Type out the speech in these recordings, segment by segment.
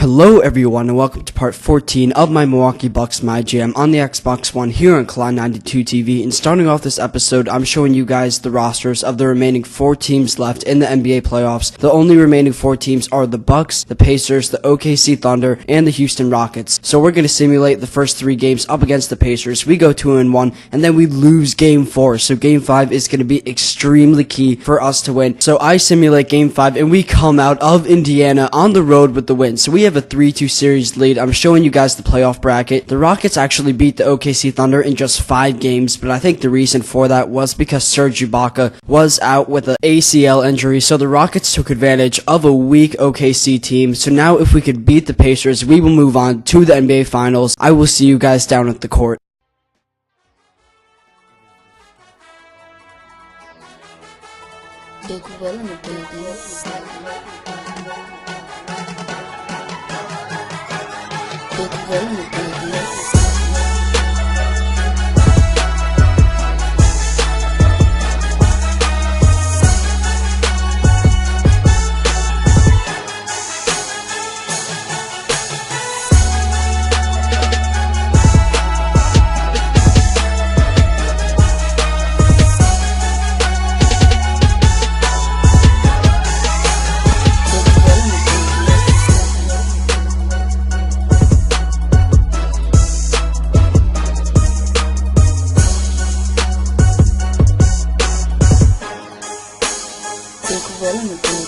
Hello everyone and welcome to part 14 of my Milwaukee Bucks MyGM on the Xbox One here on Cloud92 TV. And starting off this episode, I'm showing you guys the rosters of the remaining 4 teams left in the NBA playoffs. The only remaining 4 teams are the Bucks, the Pacers, the OKC Thunder, and the Houston Rockets. So we're going to simulate the first 3 games up against the Pacers. We go 2-1 and then we lose game 4. So game 5 is going to be extremely key for us to win. So I simulate game 5 and we come out of Indiana on the road with the win. So we have a 3-2 series lead. I'm showing you guys the playoff bracket. The Rockets actually beat the OKC Thunder in just 5 games, but I think the reason for that was because Serge Ibaka was out with an ACL injury, so the Rockets took advantage of a weak OKC team. So now if we could beat the Pacers, we will move on to the NBA Finals. I will see you guys down at the court. Big Will in the building. Big Will in the building. Will in the building.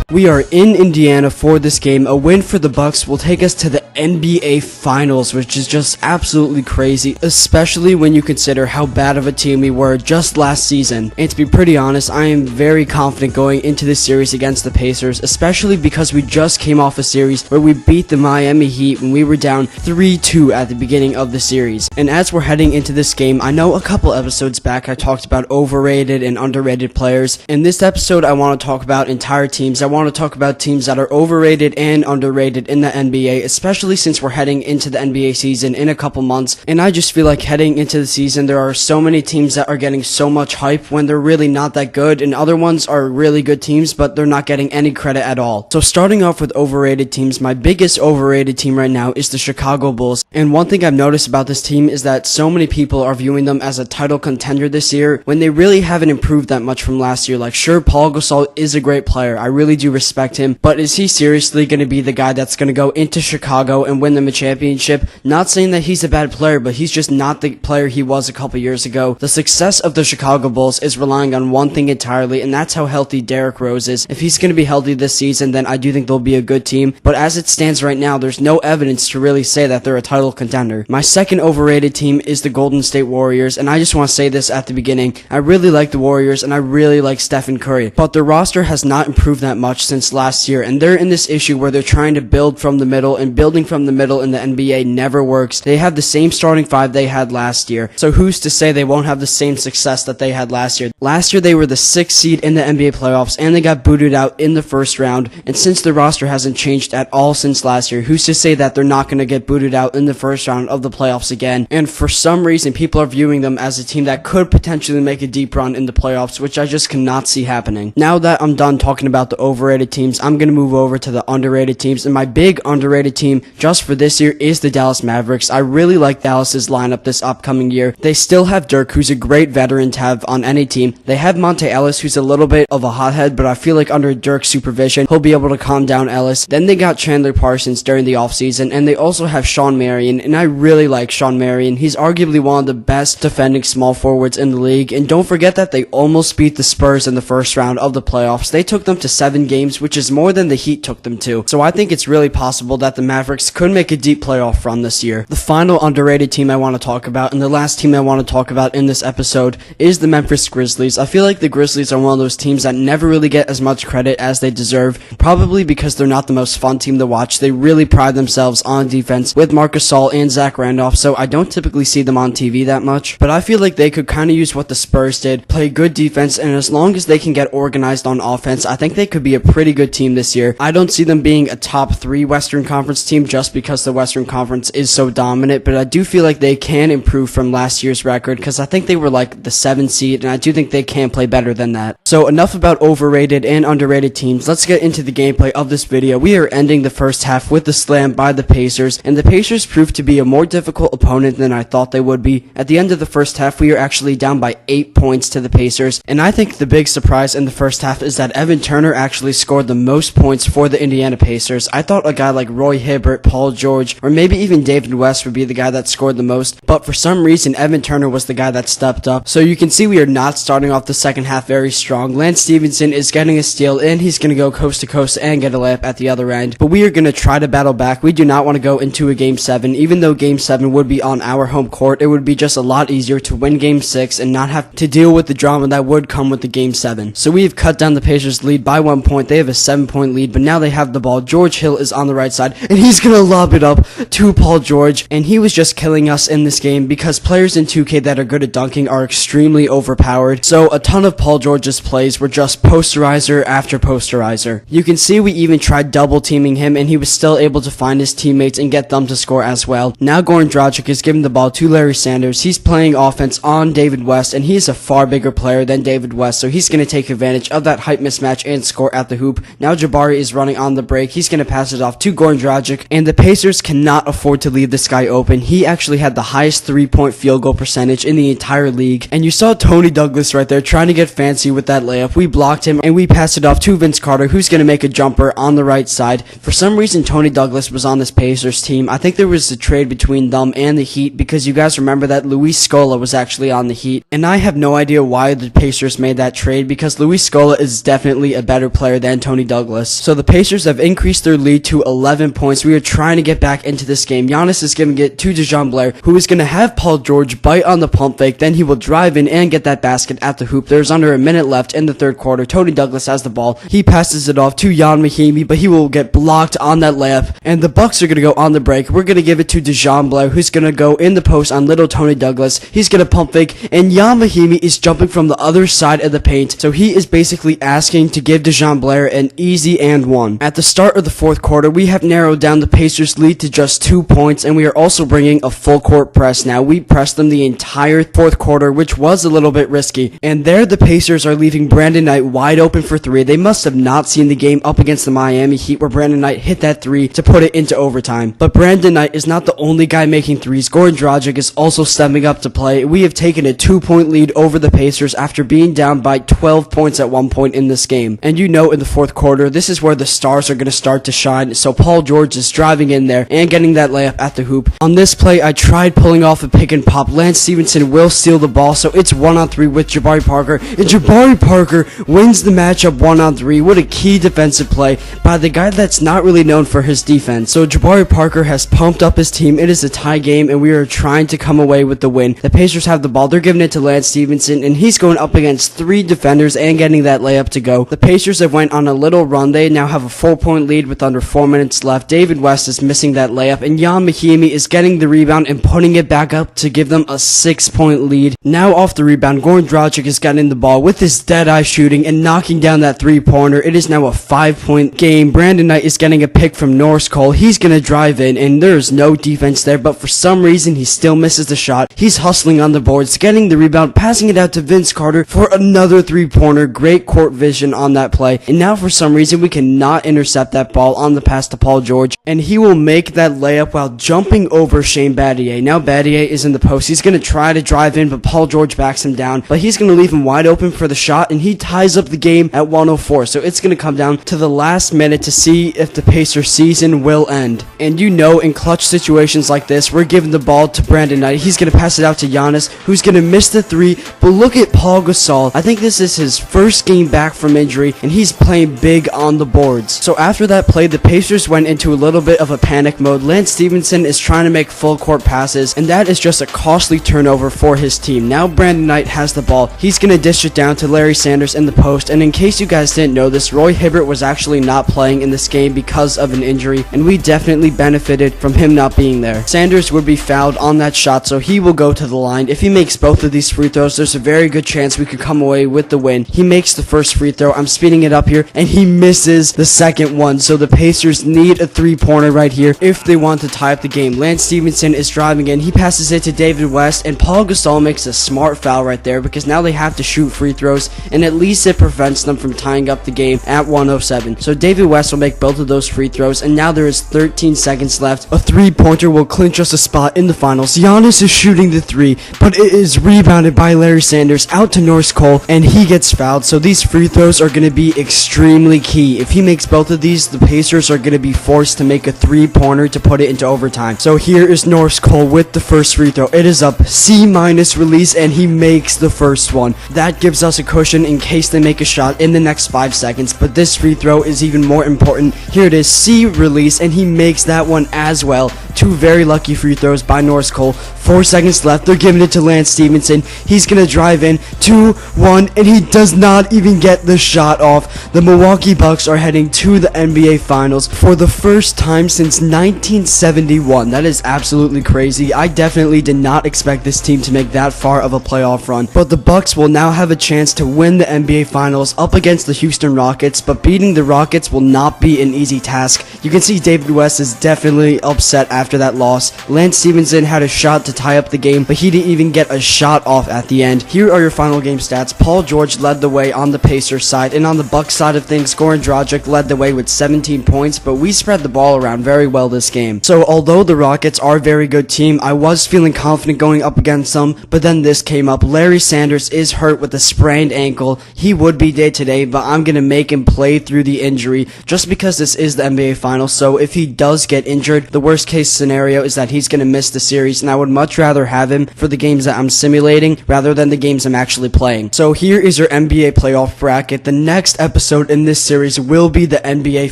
We are in Indiana for this game. A win for the Bucks will take us to the NBA Finals, which is just absolutely crazy, especially when you consider how bad of a team we were just last season. And to be pretty honest, I am very confident going into this series against the Pacers, especially because we just came off a series where we beat the Miami Heat when we were down 3-2 at the beginning of the series. And as we're heading into this game, I know a couple episodes back I talked about overrated and underrated players. In this episode, I want to talk about entire teams. I want to talk about teams that are overrated and underrated in the NBA, especially since we're heading into the NBA season in a couple months. And I just feel like heading into the season, there are so many teams that are getting so much hype when they're really not that good, and other ones are really good teams, but they're not getting any credit at all. So starting off with overrated teams, my biggest overrated team right now is the Chicago Bulls. And one thing I've noticed about this team is that so many people are viewing them as a title contender this year when they really haven't improved that much from last year. Like, sure, Paul Gasol is a great player. I really do respect him, but is he seriously going to be the guy that's going to go into Chicago and win them a championship? Not saying that he's a bad player, but he's just not the player he was a couple years ago. The success of the Chicago Bulls is relying on one thing entirely, and that's how healthy Derrick Rose is. If he's going to be healthy this season, then I do think they'll be a good team, but as it stands right now, there's no evidence to really say that they're a title contender. My second overrated team is the Golden State Warriors, and I just want to say this at the beginning. I really like the Warriors, and I really like Stephen Curry, but their roster has not improved that much since last year, and they're in this issue where they're trying to build from the middle, and building from the middle in the NBA never works. They have the same starting 5 they had last year, so who's to say they won't have the same success that they had last year? Last year they were the 6th seed in the NBA playoffs, and they got booted out in the first round, and since the roster hasn't changed at all since last year, who's to say that they're not going to get booted out in the first round of the playoffs again? And for some reason, people are viewing them as a team that could potentially make a deep run in the playoffs, which I just cannot see happening. Now that I'm done talking about the overrated teams, I'm going to move over to the underrated teams, and my big underrated team just for this year is the Dallas Mavericks. I really like Dallas's lineup this upcoming year. They still have Dirk, who's a great veteran to have on any team. They have Monte Ellis, who's a little bit of a hothead, but I feel like under Dirk's supervision, he'll be able to calm down Ellis. Then they got Chandler Parsons during the offseason, and they also have Sean Marion, and I really like Sean Marion. He's arguably one of the best defending small forwards in the league, and don't forget that they almost beat the Spurs in the first round of the playoffs. They took them to 7 games games, which is more than the Heat took them to. So I think it's really possible that the Mavericks could make a deep playoff run this year. The final underrated team I want to talk about, and the last team I want to talk about in this episode, is the Memphis Grizzlies. I feel like the Grizzlies are one of those teams that never really get as much credit as they deserve, probably because they're not the most fun team to watch. They really pride themselves on defense with Marc Gasol and Zach Randolph, so I don't typically see them on TV that much, but I feel like they could kind of use what the Spurs did, play good defense, and as long as they can get organized on offense, I think they could be a pretty good team this year. I don't see them being a top 3 Western Conference team just because the Western Conference is so dominant, but I do feel like they can improve from last year's record because I think they were like the 7th seed, and I do think they can play better than that. So enough about overrated and underrated teams. Let's get into the gameplay of this video. We are ending the first half with the slam by the Pacers, and the Pacers proved to be a more difficult opponent than I thought they would be. At the end of the first half, we are actually down by 8 points to the Pacers, and I think the big surprise in the first half is that Evan Turner actually scored the most points for the Indiana Pacers. I thought a guy like Roy Hibbert, Paul George, or maybe even David West would be the guy that scored the most, but for some reason Evan Turner was the guy that stepped up. So you can see we are not starting off the second half very strong. Lance Stevenson is getting a steal, and he's going to go coast to coast and get a layup at the other end, but we are going to try to battle back. We do not want to go into a game 7, even though game 7 would be on our home court. It would be just a lot easier to win game 6 and not have to deal with the drama that would come with the game 7. So we have cut down the Pacers lead by 1 point. They have a 7-point lead, but now they have the ball. George Hill is on the right side, and he's going to lob it up to Paul George, and he was just killing us in this game because players in 2K that are good at dunking are extremely overpowered. So a ton of Paul George's plays were just posterizer after posterizer. You can see we even tried double teaming him, and he was still able to find his teammates and get them to score as well. Now Goran Dragic is giving the ball to Larry Sanders. He's playing offense on David West, and he's a far bigger player than David West, so he's going to take advantage of that height mismatch and score at the hoop. Now Jabari is running on the break. He's going to pass it off to Goran Dragic, and the Pacers cannot afford to leave this guy open. He actually had the highest 3-point field goal percentage in the entire league, and you saw Tony Douglas right there trying to get fancy with that layup. We blocked him, and we passed it off to Vince Carter, who's going to make a jumper on the right side. For some reason, Tony Douglas was on this Pacers team. I think there was a trade between them and the Heat, because you guys remember that Luis Scola was actually on the Heat, and I have no idea why the Pacers made that trade, because Luis Scola is definitely a better player than Tony Douglas. So the Pacers have increased their lead to 11 points. We are trying to get back into this game. Giannis is giving it to DeJounte Blair, who is going to have Paul George bite on the pump fake, then he will drive in and get that basket at the hoop. There's under a minute left in the third quarter. Tony Douglas has the ball. He passes it off to Jan Mahimi, but he will get blocked on that layup, and the Bucks are going to go on the break. We're going to give it to DeJounte Blair, who's going to go in the post on little Tony Douglas. He's going to pump fake, and Jan Mahimi is jumping from the other side of the paint, so he is basically asking to give DeJounte Blair an easy and one. At the start of the fourth quarter, we have narrowed down the Pacers' lead to just 2 points, and we are also bringing a full court press now. We pressed them the entire fourth quarter, which was a little bit risky, and there the Pacers are leaving Brandon Knight wide open for 3. They must have not seen the game up against the Miami Heat where Brandon Knight hit that 3 to put it into overtime. But Brandon Knight is not the only guy making 3s. Goran Dragic is also stepping up to play. We have taken a 2-point lead over the Pacers after being down by 12 points at one point in this game. And you know, in the fourth quarter, this is where the stars are going to start to shine. So Paul George is driving in there and getting that layup at the hoop. On this play, I tried pulling off a pick and pop. Lance Stevenson will steal the ball, so it's 1-on-3 with Jabari Parker, and Jabari Parker wins the matchup 1-on-3. What a key defensive play by the guy that's not really known for his defense. So Jabari Parker has pumped up his team. It is a tie game, and we are trying to come away with the win. The Pacers have the ball. They're giving it to Lance Stevenson, and he's going up against 3 defenders and getting that layup to go. The Pacers have went on a little run. They now have a 4-point lead with under 4 minutes left. David West is missing that layup, and Jan Mahimi is getting the rebound and putting it back up to give them a 6-point lead. Now off the rebound, Goran Dragic is getting the ball with his dead-eye shooting and knocking down that 3-pointer. It is now a 5-point game. Brandon Knight is getting a pick from Norris Cole. He's going to drive in, and there's no defense there, but for some reason, he still misses the shot. He's hustling on the boards, getting the rebound, passing it out to Vince Carter for another 3-pointer. Great court vision on that play, and now for some reason, we cannot intercept that ball on the pass to Paul George, and he will make that layup while jumping over Shane Battier. Now Battier is in the post. He's going to try to drive in, but Paul George backs him down, but he's going to leave him wide open for the shot, and he ties up the game at 104. So it's going to come down to the last minute to see if the Pacers season will end. And you know, in clutch situations like this, we're giving the ball to Brandon Knight. He's going to pass it out to Giannis, who's going to miss the 3, but look at Paul Gasol. I think this is his first game back from injury, and he's playing big on the boards. So after that play, the Pacers went into a little bit of a panic mode. Lance Stevenson is trying to make full court passes, and that is just a costly turnover for his team. Now Brandon Knight has the ball. He's going to dish it down to Larry Sanders in the post, and in case you guys didn't know this, Roy Hibbert was actually not playing in this game because of an injury, and we definitely benefited from him not being there. Sanders would be fouled on that shot, so he will go to the line. If he makes both of these free throws, there's a very good chance we could come away with the win. He makes the first free throw. I'm speeding it up here, and he misses the second one, so the Pacers need a three-pointer right here if they want to tie up the game. Lance Stevenson is driving in. He passes it to David West, and Paul Gasol makes a smart foul right there because now they have to shoot free throws, and at least it prevents them from tying up the game at 107. So David West will make both of those free throws, and now there is 13 seconds left. A three-pointer will clinch us a spot in the finals. Giannis is shooting the three, but it is rebounded by Larry Sanders out to Norris Cole, and he gets fouled. So these free throws are going to be extremely key. If he makes both of these, the Pacers are going to be forced to make a three-pointer to put it into overtime. So here is Norris Cole with the first free throw. It is up C- release, and he makes the first one. That gives us a cushion in case they make a shot in the next 5 seconds, but this free throw is even more important. Here it is, C release, and he makes that one as well. Two very lucky free throws by Norris Cole. 4 seconds left. They're giving it to Lance Stevenson. He's going to drive in. 2-1, and he does not even get the shot off. The Milwaukee Bucks are heading to the NBA Finals for the first time since 1971. That is absolutely crazy. I definitely did not expect this team to make that far of a playoff run, but the Bucks will now have a chance to win the NBA Finals up against the Houston Rockets, but beating the Rockets will not be an easy task. You can see David West is definitely upset after that loss. Lance Stevenson had a shot to tie up the game, but he didn't even get a shot off at the end. Here are your final game stats. Paul George led the way on the Pacers side, and on the Bucks side of things, Goran Dragic led the way with 17 points, but we spread the ball around very well this game. So although the Rockets are a very good team, I was feeling confident going up against them, but then this came up. Larry Sanders is hurt with a sprained ankle. He would be day to day, but I'm going to make him play through the injury just because this is the NBA Finals. So if he does get injured, the worst case scenario is that he's going to miss the series, and I would much rather have him for the games that I'm simulating rather than the games I'm actually playing. So here is your NBA playoff bracket. The next episode in this series will be the NBA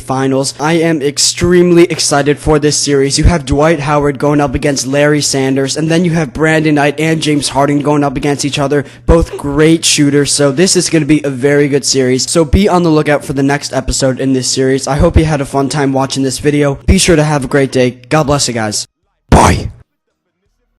Finals. I am extremely excited for this series. You have Dwight Howard going up against Larry Sanders, and then you have Brandon Knight and James Harden going up against each other, both great shooters. So this is going to be a very good series. So be on the lookout for the next episode in this series. I hope you had a fun time watching this video. Be sure to have a great day. God bless you guys. Bye.